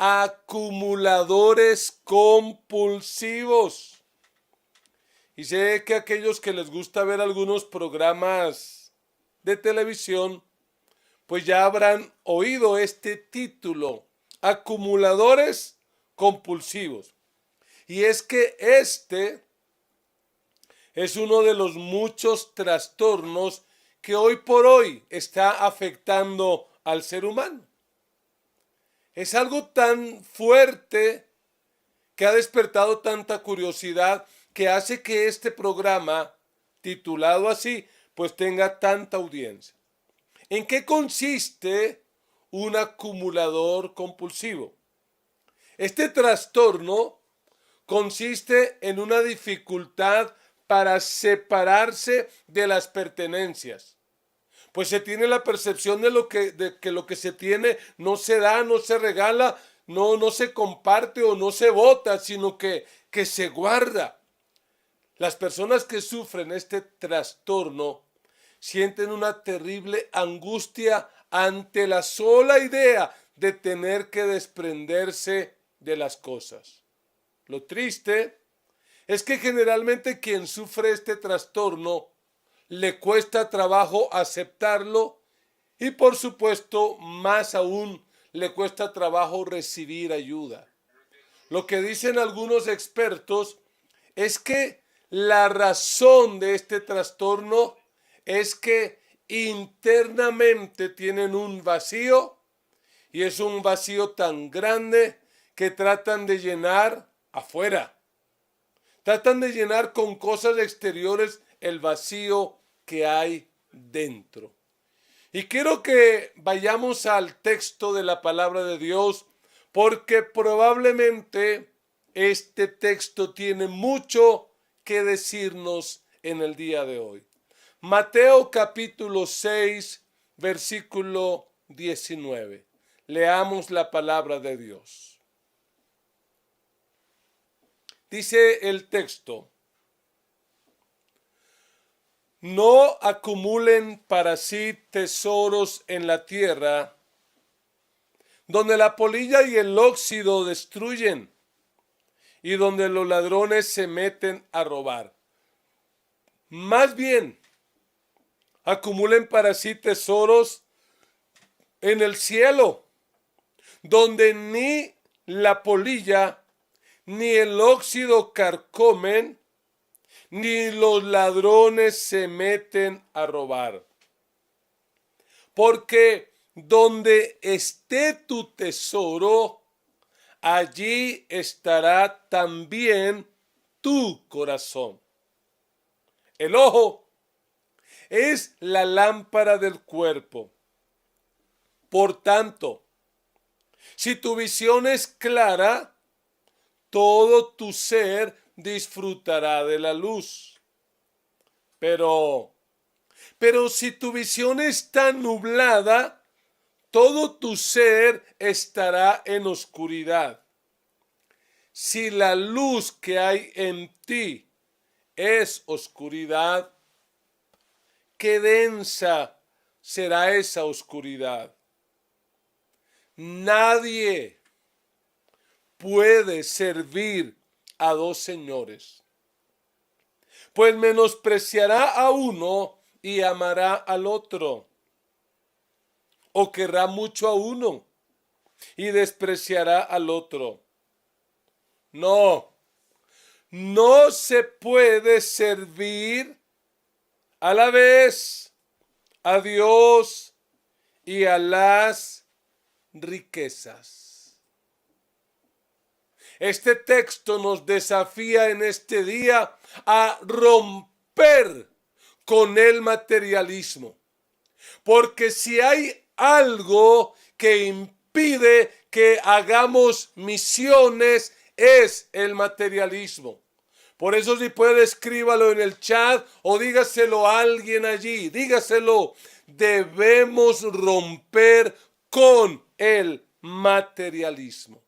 acumuladores compulsivos. Y sé que aquellos que les gusta ver algunos programas de televisión, pues ya habrán oído este título, acumuladores compulsivos. Y es que este es uno de los muchos trastornos que hoy por hoy está afectando al ser humano. Es algo tan fuerte que ha despertado tanta curiosidad que hace que este programa, titulado así, pues tenga tanta audiencia. ¿En qué consiste un acumulador compulsivo? Este trastorno consiste en una dificultad para separarse de las pertenencias. Pues se tiene la percepción de que lo que se tiene no se da, no se regala, no se comparte o no se bota, sino que se guarda. Las personas que sufren este trastorno sienten una terrible angustia ante la sola idea de tener que desprenderse de las cosas. Lo triste es que generalmente quien sufre este trastorno le cuesta trabajo aceptarlo y por supuesto más aún le cuesta trabajo recibir ayuda. Lo que dicen algunos expertos es que la razón de este trastorno es que internamente tienen un vacío y es un vacío tan grande que tratan de llenar afuera. Tratan de llenar con cosas exteriores el vacío que hay dentro. Y quiero que vayamos al texto de la palabra de Dios, porque probablemente este texto tiene mucho que decirnos en el día de hoy. Mateo capítulo 6, versículo 19. Leamos la palabra de Dios. Dice el texto: no acumulen para sí tesoros en la tierra, donde la polilla y el óxido destruyen, y donde los ladrones se meten a robar. Más bien, acumulen para sí tesoros en el cielo, donde ni la polilla ni el óxido carcomen, ni los ladrones se meten a robar. Porque donde esté tu tesoro, allí estará también tu corazón. El ojo es la lámpara del cuerpo. Por tanto, si tu visión es clara, todo tu ser disfrutará de la luz. Pero si tu visión está nublada, todo tu ser estará en oscuridad. Si la luz que hay en ti es oscuridad, qué densa será esa oscuridad. Nadie puede servir a dos señores, pues menospreciará a uno y amará al otro, o querrá mucho a uno y despreciará al otro. No se puede servir a la vez a Dios y a las riquezas. Este texto nos desafía en este día a romper con el materialismo. Porque si hay algo que impide que hagamos misiones, es el materialismo. Por eso, si puede, escríbalo en el chat o dígaselo a alguien allí. Dígaselo. Debemos romper con el materialismo.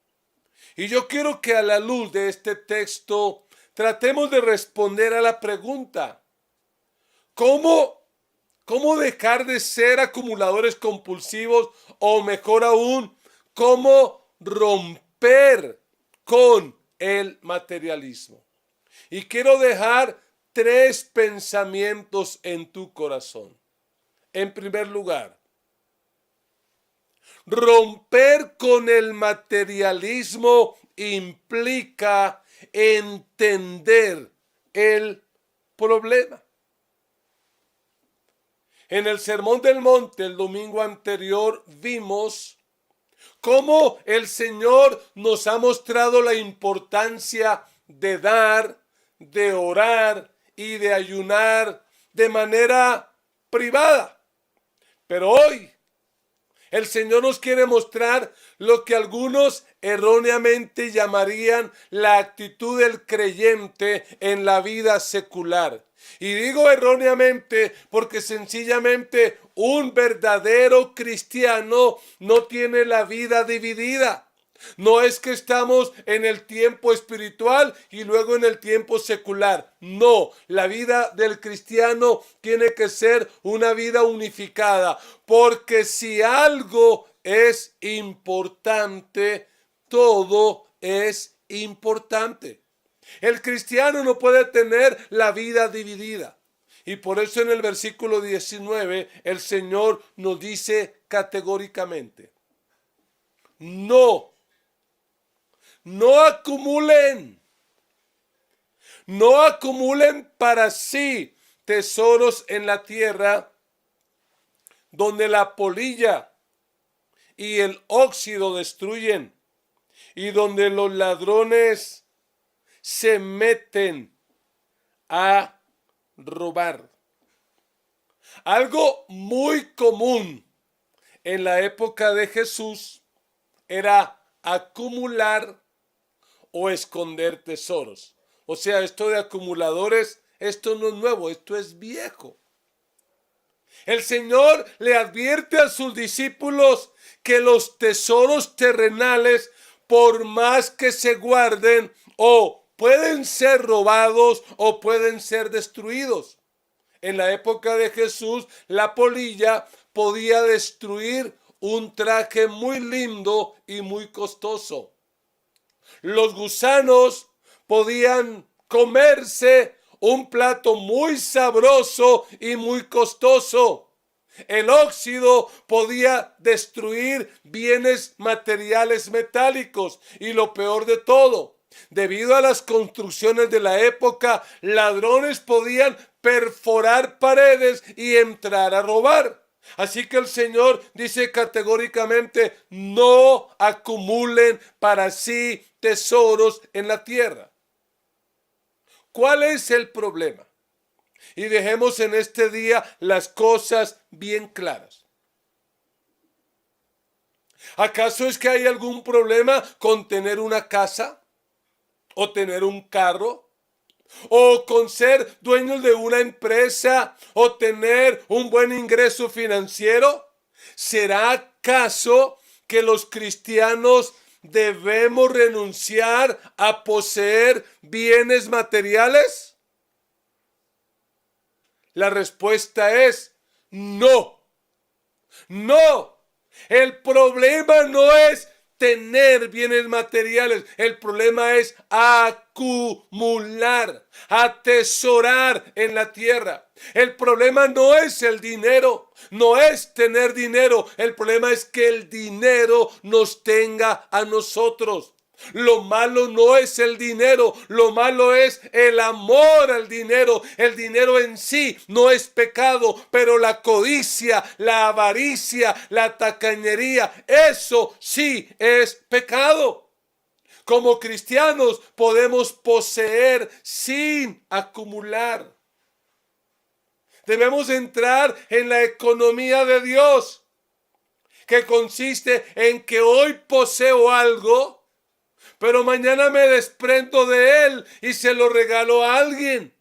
Y yo quiero que a la luz de este texto tratemos de responder a la pregunta: ¿cómo dejar de ser acumuladores compulsivos? O mejor aún, ¿cómo romper romper con el materialismo. Y quiero dejar 3 pensamientos en tu corazón. En primer lugar, romper con el materialismo implica entender el problema. En el Sermón del Monte el domingo anterior vimos cómo el Señor nos ha mostrado la importancia de dar, de orar y de ayunar de manera privada. Pero hoy el Señor nos quiere mostrar lo que algunos erróneamente llamarían la actitud del creyente en la vida secular. Y digo erróneamente porque sencillamente un verdadero cristiano no tiene la vida dividida. No es que estamos en el tiempo espiritual y luego en el tiempo secular. No, la vida del cristiano tiene que ser una vida unificada. Porque si algo es importante, todo es importante. El cristiano no puede tener la vida dividida. Y por eso en el versículo 19 el Señor nos dice categóricamente: no acumulen. No acumulen para sí tesoros en la tierra, donde la polilla y el óxido destruyen, y donde los ladrones se meten a robar. Algo muy común en la época de Jesús era acumular o esconder tesoros. O sea, esto de acumuladores, esto no es nuevo, esto es viejo. El Señor le advierte a sus discípulos que los tesoros terrenales, por más que se guarden, o pueden ser robados o pueden ser destruidos. En la época de Jesús, la polilla podía destruir un traje muy lindo y muy costoso. Los gusanos podían comerse un plato muy sabroso y muy costoso. El óxido podía destruir bienes materiales metálicos. Y lo peor de todo, debido a las construcciones de la época, ladrones podían perforar paredes y entrar a robar. Así que el Señor dice categóricamente: no acumulen para sí tesoros en la tierra. ¿Cuál es el problema? Y dejemos en este día las cosas bien claras. ¿Acaso es que hay algún problema con tener una casa? ¿O tener un carro? ¿O con ser dueños de una empresa? ¿O tener un buen ingreso financiero? ¿Será acaso que los cristianos debemos renunciar a poseer bienes materiales? La respuesta es no. No. El problema no es tener bienes materiales. El problema es acumular, atesorar en la tierra. El problema no es el dinero, no es tener dinero. El problema es que el dinero nos tenga a nosotros. Lo malo no es el dinero, lo malo es el amor al dinero. El dinero en sí no es pecado, pero la codicia, la avaricia, la tacañería, eso sí es pecado. Como cristianos podemos poseer sin acumular. Debemos entrar en la economía de Dios, que consiste en que hoy poseo algo, pero mañana me desprendo de él y se lo regalo a alguien.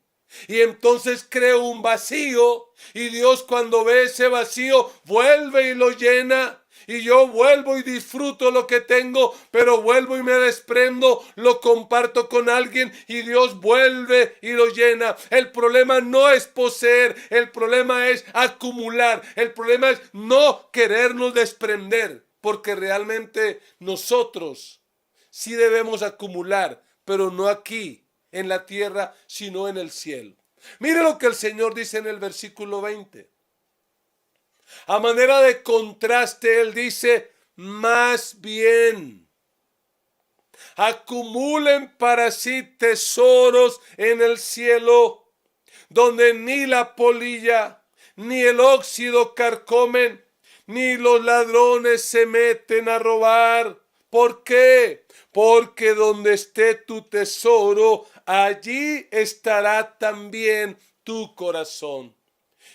Y entonces creo un vacío, y Dios, cuando ve ese vacío, vuelve y lo llena. Y yo vuelvo y disfruto lo que tengo, pero vuelvo y me desprendo, lo comparto con alguien y Dios vuelve y lo llena. El problema no es poseer, el problema es acumular. El problema es no querernos desprender, porque realmente nosotros, sí debemos acumular, pero no aquí, en la tierra, sino en el cielo. Mire lo que el Señor dice en el versículo 20. A manera de contraste, Él dice, más bien, acumulen para sí tesoros en el cielo, donde ni la polilla, ni el óxido carcomen, ni los ladrones se meten a robar. ¿Por qué? Porque donde esté tu tesoro, allí estará también tu corazón.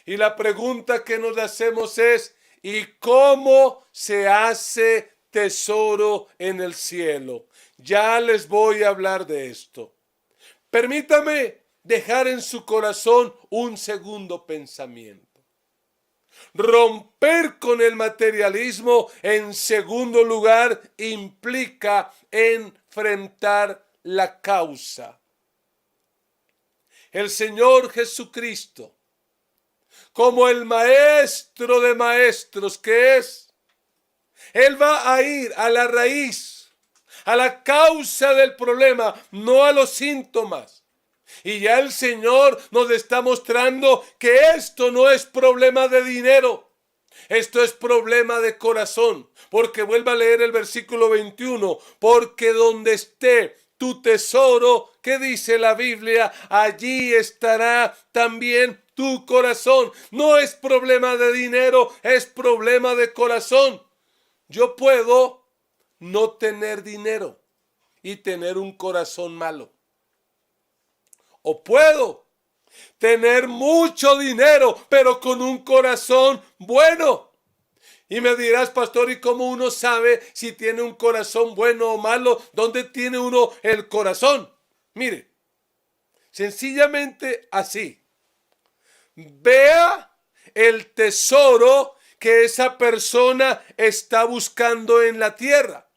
Y la pregunta que nos hacemos es, ¿y cómo se hace tesoro en el cielo? Ya les voy a hablar de esto. Permítame dejar en su corazón un segundo pensamiento. Romper con el materialismo, en segundo lugar, implica enfrentar la causa. El Señor Jesucristo, como el maestro de maestros que es, Él va a ir a la raíz, a la causa del problema, no a los síntomas. Y ya el Señor nos está mostrando que esto no es problema de dinero. Esto es problema de corazón. Porque vuelva a leer el versículo 21. Porque donde esté tu tesoro, ¿qué dice la Biblia? Allí estará también tu corazón. No es problema de dinero, es problema de corazón. Yo puedo no tener dinero y tener un corazón malo. O puedo tener mucho dinero, pero con un corazón bueno. Y me dirás, pastor, ¿y cómo uno sabe si tiene un corazón bueno o malo? ¿Dónde tiene uno el corazón? Mire, sencillamente así. Vea el tesoro que esa persona está buscando en la tierra.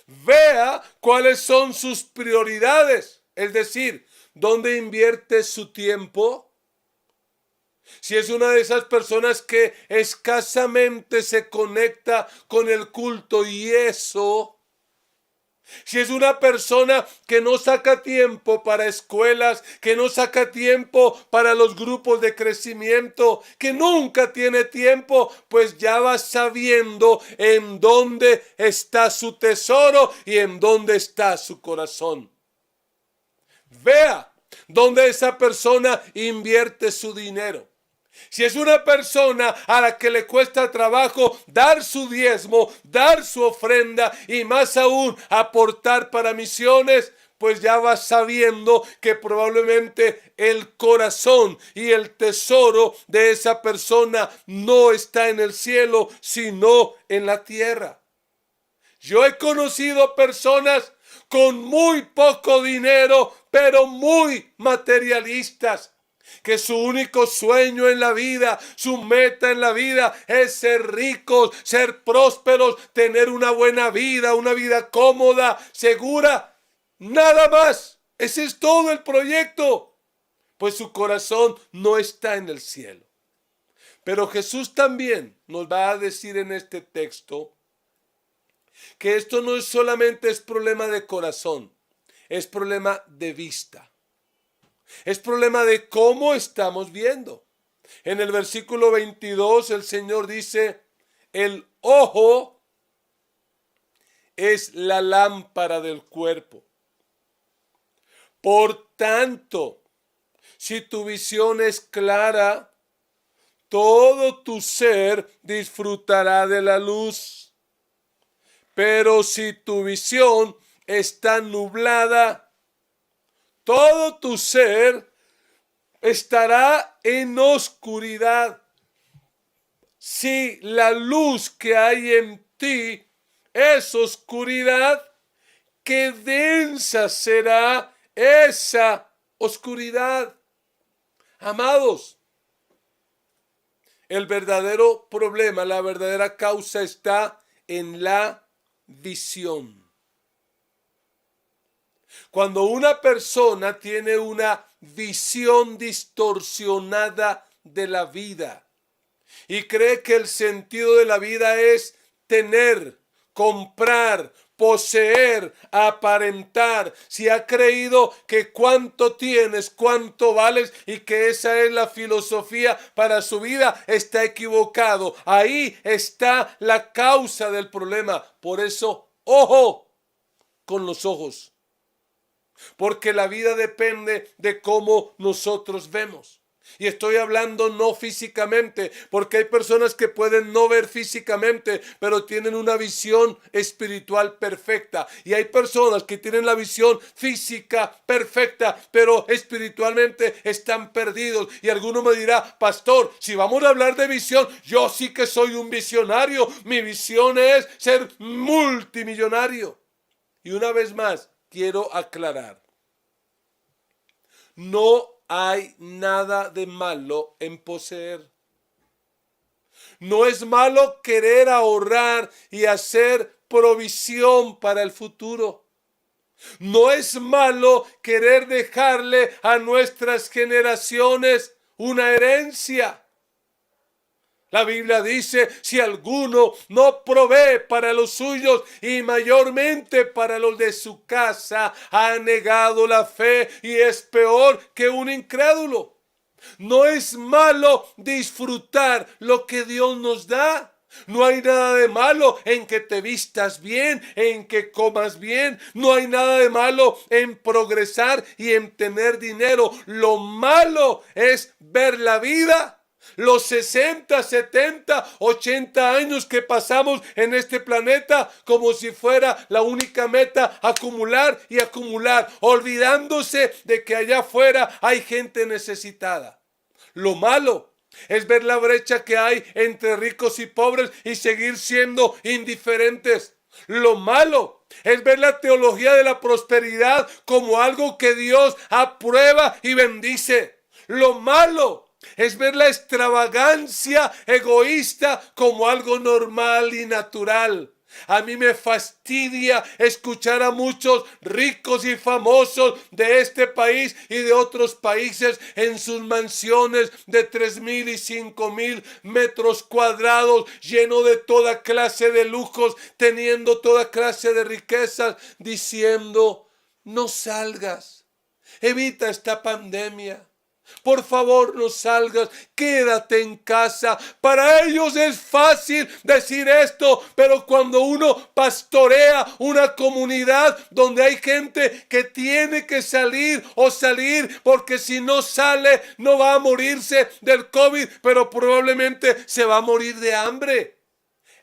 Vea cuáles son sus prioridades, es decir, ¿dónde invierte su tiempo? Si es una de esas personas que escasamente se conecta con el culto y eso. Si es una persona que no saca tiempo para escuelas, que no saca tiempo para los grupos de crecimiento, que nunca tiene tiempo, pues ya va sabiendo en dónde está su tesoro y en dónde está su corazón. Vea dónde esa persona invierte su dinero. Si es una persona a la que le cuesta trabajo dar su diezmo, dar su ofrenda y más aún aportar para misiones, pues ya va sabiendo que probablemente el corazón y el tesoro de esa persona no está en el cielo, sino en la tierra. Yo he conocido personas con muy poco dinero, pero muy materialistas, que su único sueño en la vida, su meta en la vida es ser ricos, ser prósperos, tener una buena vida, una vida cómoda, segura, nada más. Ese es todo el proyecto, pues su corazón no está en el cielo. Pero Jesús también nos va a decir en este texto que esto no solamente es problema de corazón, es problema de vista. Es problema de cómo estamos viendo. En el versículo 22 el Señor dice, el ojo es la lámpara del cuerpo. Por tanto, si tu visión es clara, todo tu ser disfrutará de la luz. Pero si tu visión está nublada, todo tu ser estará en oscuridad. Si la luz que hay en ti es oscuridad, qué densa será esa oscuridad. Amados, el verdadero problema, la verdadera causa está en la visión. Cuando una persona tiene una visión distorsionada de la vida y cree que el sentido de la vida es tener, comprar, poseer, a aparentar, si ha creído que cuánto tienes, cuánto vales y que esa es la filosofía para su vida, está equivocado. Ahí está la causa del problema. Por eso, ojo con los ojos. Porque la vida depende de cómo nosotros vemos. Y estoy hablando no físicamente, porque hay personas que pueden no ver físicamente, pero tienen una visión espiritual perfecta. Y hay personas que tienen la visión física perfecta, pero espiritualmente están perdidos. Y alguno me dirá, pastor, si vamos a hablar de visión, yo sí que soy un visionario. Mi visión es ser multimillonario. Y una vez más, quiero aclarar. No hay nada de malo en poseer. No es malo querer ahorrar y hacer provisión para el futuro. No es malo querer dejarle a nuestras generaciones una herencia. La Biblia dice, si alguno no provee para los suyos y mayormente para los de su casa, ha negado la fe y es peor que un incrédulo. No es malo disfrutar lo que Dios nos da. No hay nada de malo en que te vistas bien, en que comas bien. No hay nada de malo en progresar y en tener dinero. Lo malo es ver la vida. Los 60, 70, 80 años que pasamos en este planeta como si fuera la única meta acumular y acumular, olvidándose de que allá afuera hay gente necesitada. Lo malo es ver la brecha que hay entre ricos y pobres y seguir siendo indiferentes. Lo malo es ver la teología de la prosperidad como algo que Dios aprueba y bendice. Lo malo es ver la extravagancia egoísta como algo normal y natural. A mí me fastidia escuchar a muchos ricos y famosos de este país y de otros países en sus mansiones de 3,000 y 5,000 metros cuadrados, lleno de toda clase de lujos, teniendo toda clase de riquezas, diciendo, no salgas, evita esta pandemia. Por favor, no salgas, quédate en casa. Para ellos es fácil decir esto, pero cuando uno pastorea una comunidad donde hay gente que tiene que salir porque si no sale no va a morirse del COVID, pero probablemente se va a morir de hambre.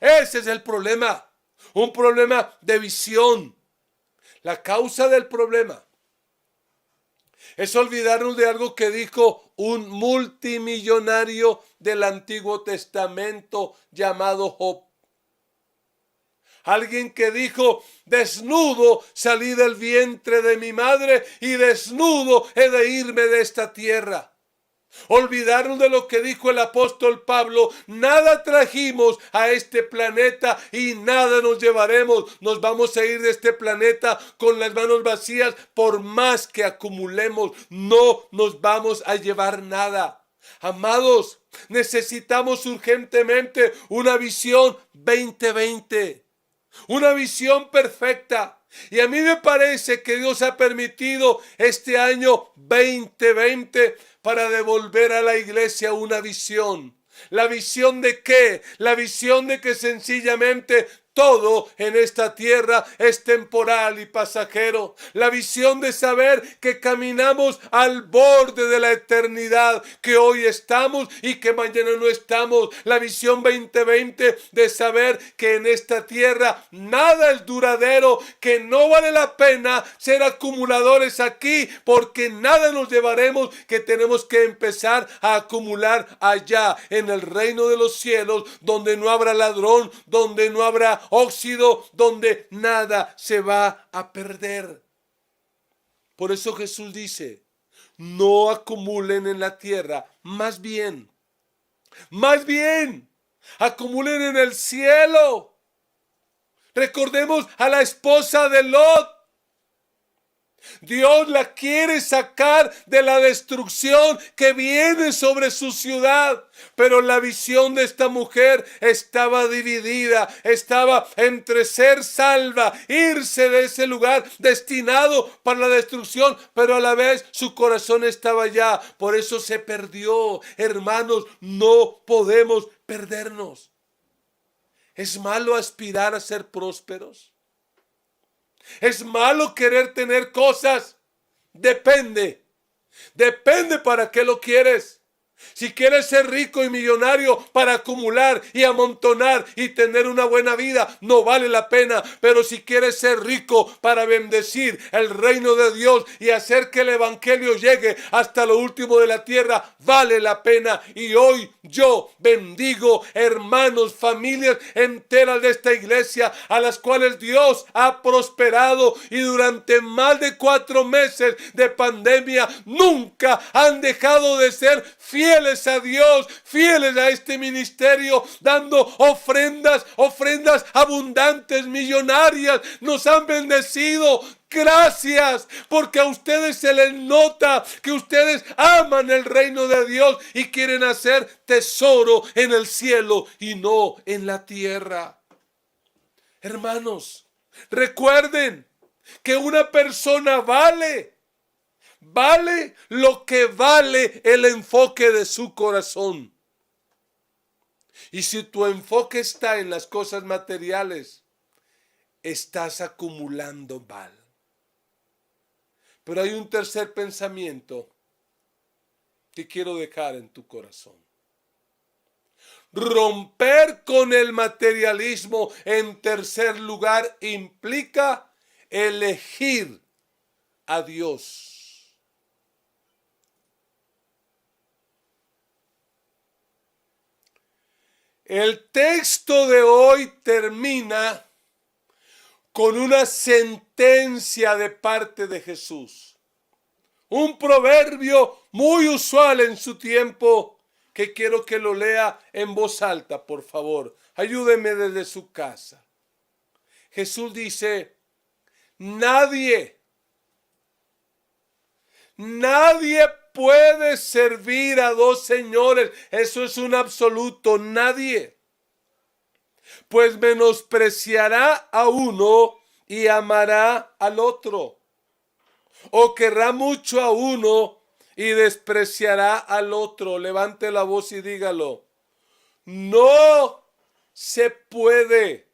Ese es el problema, un problema de visión. La causa del problema es olvidarnos de algo que dijo un multimillonario del Antiguo Testamento llamado Job. Alguien que dijo, desnudo salí del vientre de mi madre y desnudo he de irme de esta tierra. Olvidarnos de lo que dijo el apóstol Pablo, nada trajimos a este planeta y nada nos llevaremos. Nos vamos a ir de este planeta con las manos vacías, por más que acumulemos, no nos vamos a llevar nada. Amados, necesitamos urgentemente una visión 2020, una visión perfecta. Y a mí me parece que Dios ha permitido este año 2020 para devolver a la iglesia una visión. ¿La visión de qué? La visión de que sencillamente todo en esta tierra es temporal y pasajero. La visión de saber que caminamos al borde de la eternidad, que hoy estamos y que mañana no estamos. La visión 2020 de saber que en esta tierra nada es duradero, que no vale la pena ser acumuladores aquí, porque nada nos llevaremos, que tenemos que empezar a acumular allá en el reino de los cielos, donde no habrá ladrón, donde no habrá óxido, donde nada se va a perder. Por eso Jesús dice, no acumulen en la tierra, más bien, acumulen en el cielo. Recordemos a la esposa de Lot. Dios la quiere sacar de la destrucción que viene sobre su ciudad. Pero la visión de esta mujer estaba dividida. Estaba entre ser salva, irse de ese lugar destinado para la destrucción, pero a la vez su corazón estaba allá. Por eso se perdió. Hermanos, no podemos perdernos. ¿Es malo aspirar a ser prósperos? ¿Es malo querer tener cosas? Depende. Depende para qué lo quieres. Si quieres ser rico y millonario para acumular y amontonar y tener una buena vida, no vale la pena. Pero si quieres ser rico para bendecir el reino de Dios y hacer que el evangelio llegue hasta lo último de la tierra, vale la pena. Y hoy yo bendigo hermanos, familias enteras de esta iglesia a las cuales Dios ha prosperado y durante más de 4 meses de pandemia nunca han dejado de ser fieles a Dios, fieles a este ministerio, dando ofrendas abundantes, millonarias. Nos han bendecido. Gracias, porque a ustedes se les nota que ustedes aman el reino de Dios y quieren hacer tesoro en el cielo y no en la tierra. Hermanos, recuerden que una persona vale lo que vale el enfoque de su corazón. Y si tu enfoque está en las cosas materiales, estás acumulando mal. Pero hay un tercer pensamiento que quiero dejar en tu corazón. Romper con el materialismo, en tercer lugar, implica elegir a Dios. El texto de hoy termina con una sentencia de parte de Jesús. Un proverbio muy usual en su tiempo que quiero que lo lea en voz alta, por favor. Ayúdeme desde su casa. Jesús dice, nadie puede servir a 2 señores. Eso es un absoluto. Nadie. Pues menospreciará a uno y amará al otro. O querrá mucho a uno y despreciará al otro. Levante la voz y dígalo. No se puede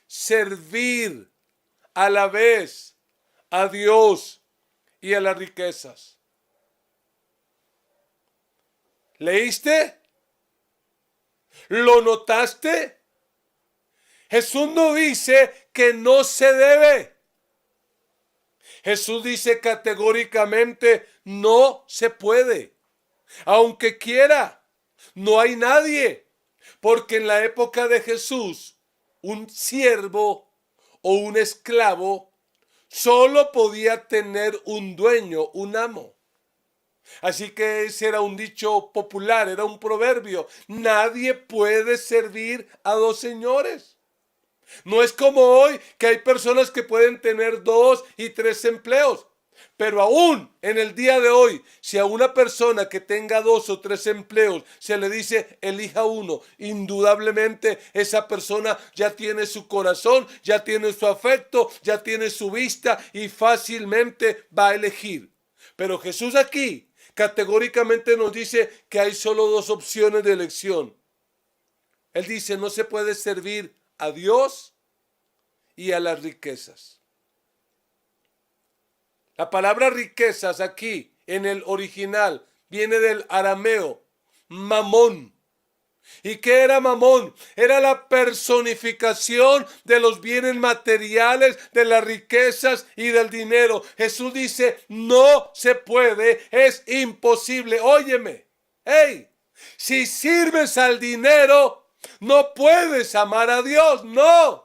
servir a la vez a Dios y a las riquezas. ¿Leíste? ¿Lo notaste? Jesús no dice que no se debe. Jesús dice categóricamente no se puede. Aunque quiera, no hay nadie. Porque en la época de Jesús, un siervo o un esclavo solo podía tener un dueño, un amo. Así que ese era un dicho popular, era un proverbio. Nadie puede servir a 2 señores. No es como hoy que hay personas que pueden tener 2 y 3 empleos. Pero aún en el día de hoy, si a una persona que tenga 2 o 3 empleos se le dice elija uno, indudablemente esa persona ya tiene su corazón, ya tiene su afecto, ya tiene su vista y fácilmente va a elegir. Pero Jesús aquí categóricamente nos dice que hay solo 2 opciones de elección. Él dice no se puede servir a Dios y a las riquezas. La palabra riquezas aquí en el original viene del arameo, mamón. ¿Y qué era mamón? Era la personificación de los bienes materiales, de las riquezas y del dinero. Jesús dice, no se puede, es imposible. Óyeme, hey, si sirves al dinero, no puedes amar a Dios, no.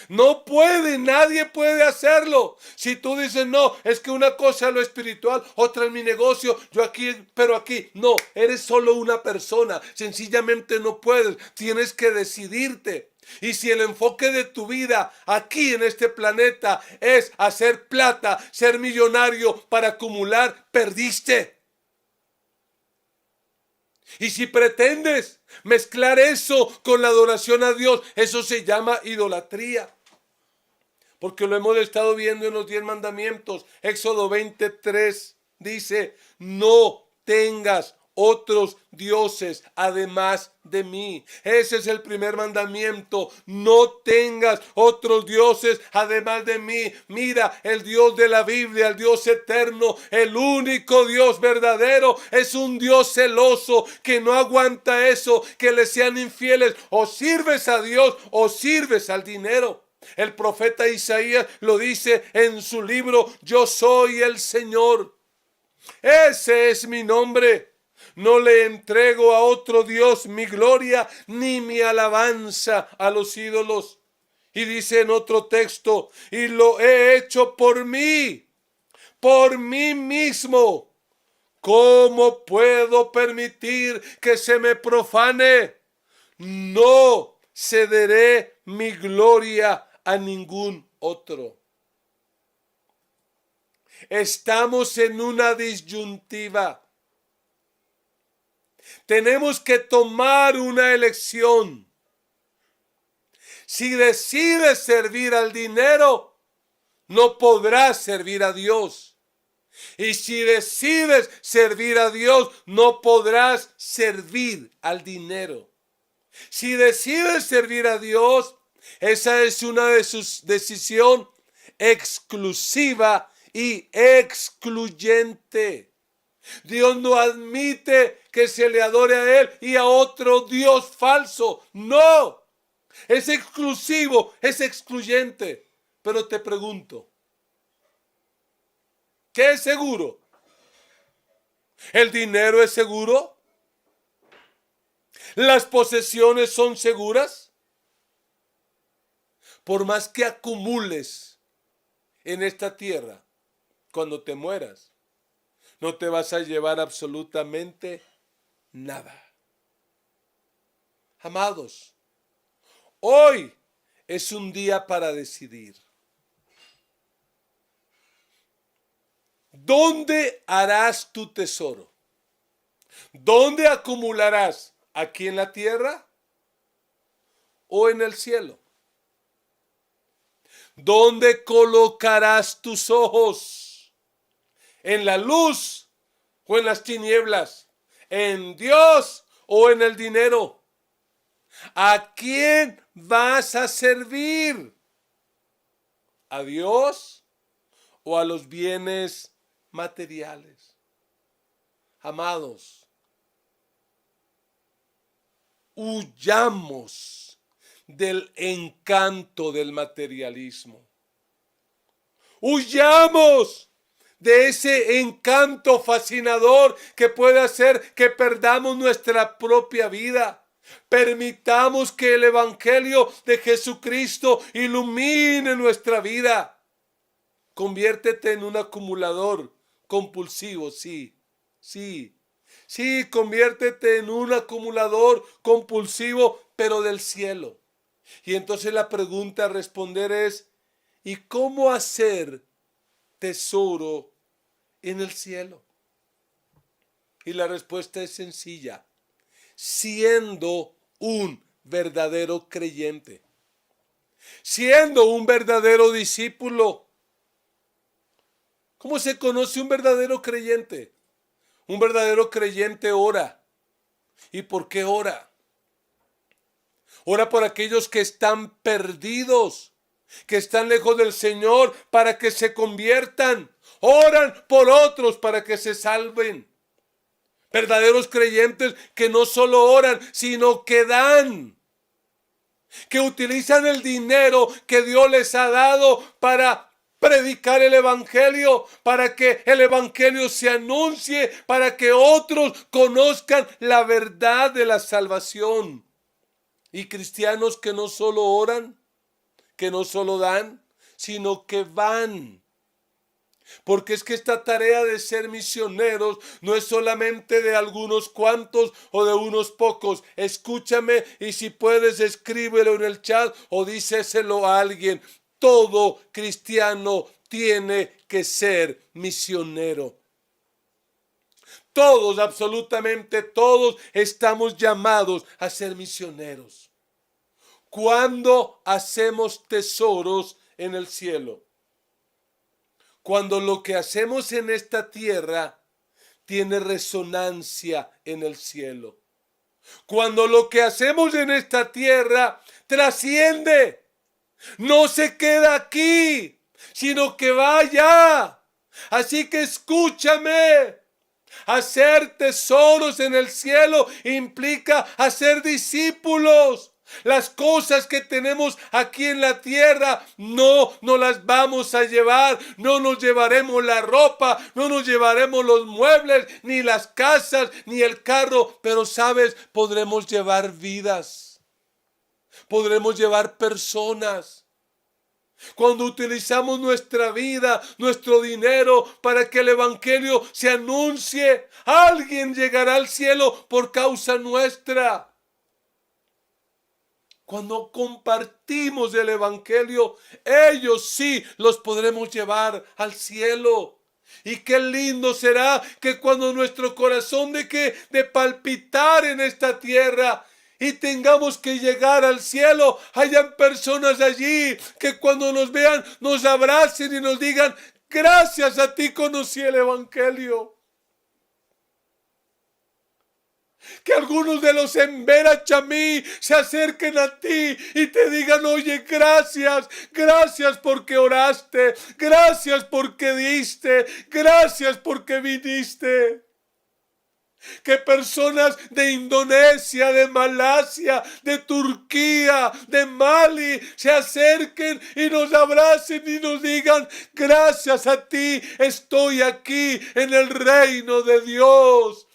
No puede, nadie puede hacerlo. Si tú dices, no, es que una cosa es lo espiritual, otra es mi negocio, yo aquí, pero aquí. No, eres solo una persona, sencillamente no puedes, tienes que decidirte. Y si el enfoque de tu vida aquí en este planeta es hacer plata, ser millonario para acumular, perdiste. Y si pretendes mezclar eso con la adoración a Dios, eso se llama idolatría. Porque lo hemos estado viendo en los 10 mandamientos. Éxodo 23 dice, no tengas otros dioses además de mí. Ese es el primer mandamiento. No tengas otros dioses además de mí. Mira, el Dios de la Biblia, el Dios eterno, el único Dios verdadero, es un Dios celoso que no aguanta eso, que le sean infieles. O sirves a Dios o sirves al dinero. El profeta Isaías lo dice en su libro, yo soy el Señor. Ese es mi nombre. No le entrego a otro Dios mi gloria ni mi alabanza a los ídolos. Y dice en otro texto, y lo he hecho por mí mismo. ¿Cómo puedo permitir que se me profane? No cederé mi gloria a ningún otro. Estamos en una disyuntiva. Tenemos que tomar una elección. Si decides servir al dinero, no podrás servir a Dios. Y si decides servir a Dios, no podrás servir al dinero. Si decides servir a Dios, esa es una de sus decisiones exclusiva y excluyente. Dios no admite que se le adore a Él y a otro Dios falso. No, es exclusivo, es excluyente. Pero te pregunto, ¿qué es seguro? ¿El dinero es seguro? ¿Las posesiones son seguras? Por más que acumules en esta tierra, cuando te mueras, no te vas a llevar absolutamente nada. Amados, hoy es un día para decidir. ¿Dónde harás tu tesoro? ¿Dónde acumularás? ¿Aquí en la tierra o en el cielo? ¿Dónde colocarás tus ojos? ¿En la luz o en las tinieblas? ¿En Dios o en el dinero? ¿A quién vas a servir? ¿A Dios o a los bienes materiales? Amados, huyamos del encanto del materialismo. Huyamos de ese encanto fascinador que puede hacer que perdamos nuestra propia vida. Permitamos que el Evangelio de Jesucristo ilumine nuestra vida. Conviértete en un acumulador compulsivo, sí. Sí, conviértete en un acumulador compulsivo, pero del cielo. Y entonces la pregunta a responder es, ¿y cómo hacer tesoro en el cielo? Y la respuesta es sencilla, siendo un verdadero creyente, siendo un verdadero discípulo. ¿Cómo se conoce un verdadero creyente? Un verdadero creyente ora. ¿Y por qué ora? Ora por aquellos que están perdidos, que están lejos del Señor, para que se conviertan. Oran por otros para que se salven. Verdaderos creyentes que no solo oran, sino que dan. Que utilizan el dinero que Dios les ha dado para predicar el Evangelio, para que el Evangelio se anuncie, para que otros conozcan la verdad de la salvación. Y cristianos que no solo oran, que no solo dan, sino que van. Porque es que esta tarea de ser misioneros no es solamente de algunos cuantos o de unos pocos. Escúchame, y si puedes escríbelo en el chat o díselo a alguien. Todo cristiano tiene que ser misionero. Todos, absolutamente todos, estamos llamados a ser misioneros. ¿Cuándo hacemos tesoros en el cielo? Cuando lo que hacemos en esta tierra tiene resonancia en el cielo. Cuando lo que hacemos en esta tierra trasciende. No se queda aquí, sino que va allá. Así que escúchame. Hacer tesoros en el cielo implica hacer discípulos. Las cosas que tenemos aquí en la tierra no nos las vamos a llevar. No nos llevaremos la ropa, no nos llevaremos los muebles, ni las casas, ni el carro. Pero sabes, podremos llevar vidas. Podremos llevar personas. Cuando utilizamos nuestra vida, nuestro dinero para que el evangelio se anuncie, alguien llegará al cielo por causa nuestra. Cuando compartimos el evangelio, ellos sí los podremos llevar al cielo. Y qué lindo será que cuando nuestro corazón deje de palpitar en esta tierra y tengamos que llegar al cielo, hayan personas allí que cuando nos vean nos abracen y nos digan: gracias a ti conocí el evangelio. Que algunos de los Embera Chamí se acerquen a ti y te digan: oye, gracias, gracias porque oraste, gracias porque diste, gracias porque viniste. Que personas de Indonesia, de Malasia, de Turquía, de Mali se acerquen y nos abracen y nos digan: gracias a ti estoy aquí en el reino de Dios.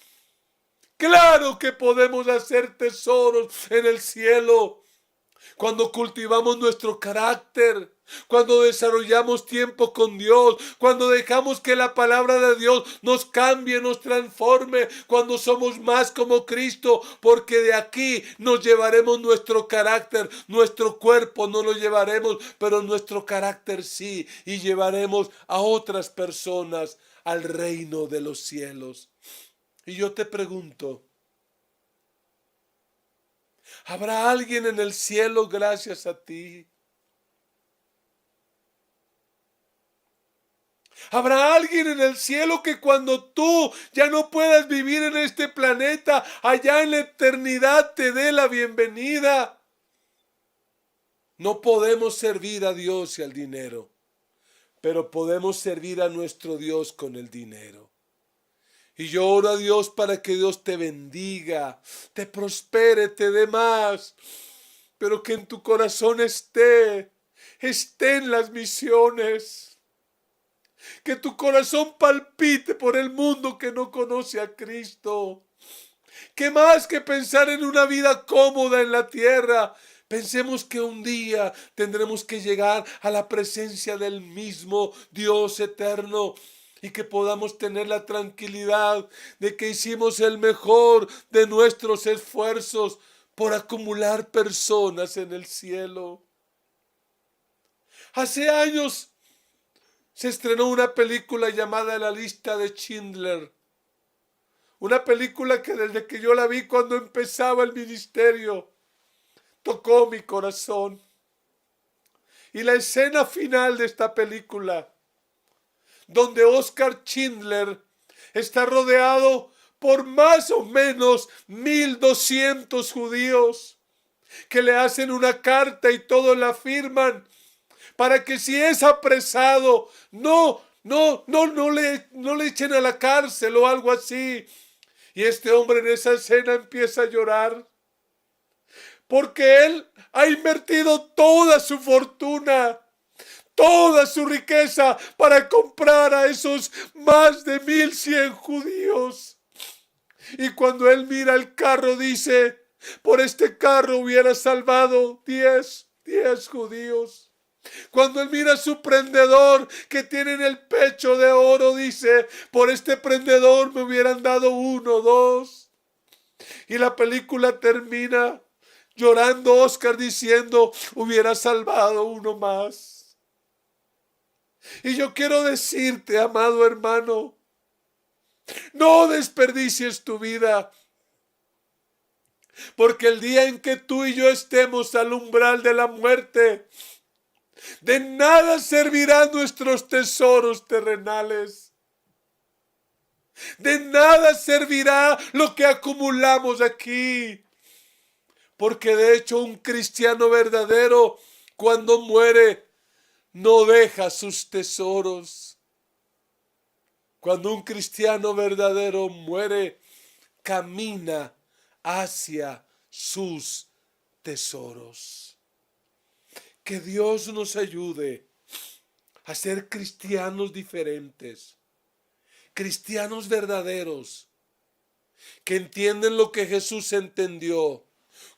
Claro que podemos hacer tesoros en el cielo cuando cultivamos nuestro carácter, cuando desarrollamos tiempo con Dios, cuando dejamos que la palabra de Dios nos cambie, nos transforme, cuando somos más como Cristo, porque de aquí nos llevaremos nuestro carácter, nuestro cuerpo no lo llevaremos, pero nuestro carácter sí, y llevaremos a otras personas al reino de los cielos. Y yo te pregunto, ¿habrá alguien en el cielo gracias a ti? ¿Habrá alguien en el cielo que cuando tú ya no puedas vivir en este planeta, allá en la eternidad te dé la bienvenida? No podemos servir a Dios y al dinero, pero podemos servir a nuestro Dios con el dinero. Y yo oro a Dios para que Dios te bendiga, te prospere, te dé más, pero que en tu corazón estén las misiones. Que tu corazón palpite por el mundo que no conoce a Cristo. Que más que pensar en una vida cómoda en la tierra, pensemos que un día tendremos que llegar a la presencia del mismo Dios eterno. Y que podamos tener la tranquilidad de que hicimos el mejor de nuestros esfuerzos por acumular personas en el cielo. Hace años se estrenó una película llamada La lista de Schindler. Una película que desde que yo la vi cuando empezaba el ministerio, tocó mi corazón. Y la escena final de esta película, donde Oskar Schindler está rodeado por más o menos 1200 judíos que le hacen una carta y todos la firman para que si es apresado no le echen a la cárcel o algo así. Y este hombre en esa escena empieza a llorar porque él ha invertido toda su fortuna, toda su riqueza para comprar a esos más de 1100 judíos. Y cuando él mira el carro dice: por este carro hubiera salvado 10 judíos. Cuando él mira a su prendedor que tiene en el pecho de oro, dice, por este prendedor me hubieran dado 1, 2. Y la película termina llorando Oscar diciendo, hubiera salvado 1 más. Y yo quiero decirte, amado hermano, no desperdicies tu vida. Porque el día en que tú y yo estemos al umbral de la muerte, de nada servirán nuestros tesoros terrenales. De nada servirá lo que acumulamos aquí. Porque de hecho un cristiano verdadero, cuando muere, no deja sus tesoros. Cuando un cristiano verdadero muere, camina hacia sus tesoros. Que Dios nos ayude a ser cristianos diferentes, cristianos verdaderos, que entienden lo que Jesús entendió.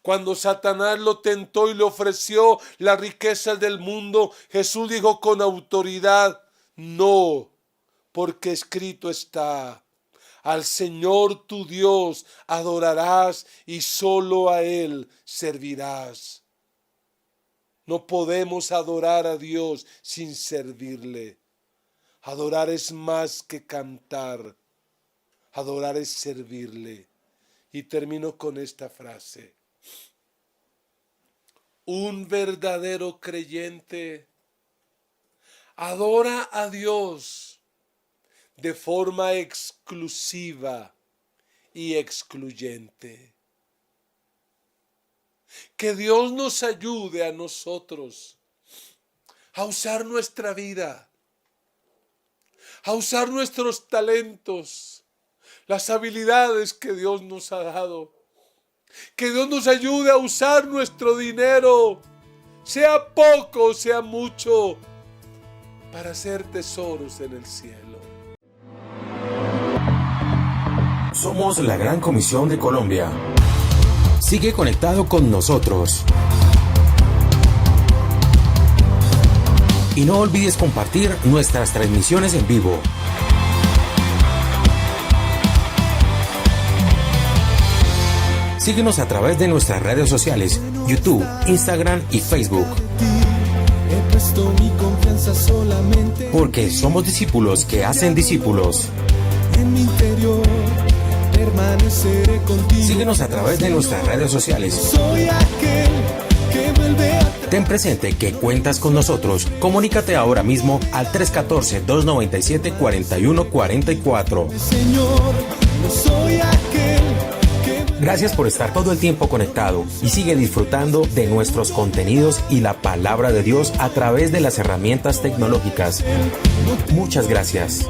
Cuando Satanás lo tentó y le ofreció las riquezas del mundo, Jesús dijo con autoridad, no, porque escrito está, al Señor tu Dios adorarás y solo a Él servirás. No podemos adorar a Dios sin servirle. Adorar es más que cantar. Adorar es servirle. Y termino con esta frase. Un verdadero creyente adora a Dios de forma exclusiva y excluyente. Que Dios nos ayude a nosotros a usar nuestra vida, a usar nuestros talentos, las habilidades que Dios nos ha dado. Que Dios nos ayude a usar nuestro dinero, sea poco o sea mucho, para hacer tesoros en el cielo. Somos la Gran Comisión de Colombia. Sigue conectado con nosotros. Y no olvides compartir nuestras transmisiones en vivo. Síguenos a través de nuestras redes sociales, YouTube, Instagram y Facebook. Porque somos discípulos que hacen discípulos. En mi interior permaneceré contigo. Síguenos a través de nuestras redes sociales. Soy aquel que vuelve a... Ten presente que cuentas con nosotros. Comunícate ahora mismo al 314-297-4144. Señor, no soy aquel. Gracias por estar todo el tiempo conectado y sigue disfrutando de nuestros contenidos y la palabra de Dios a través de las herramientas tecnológicas. Muchas gracias.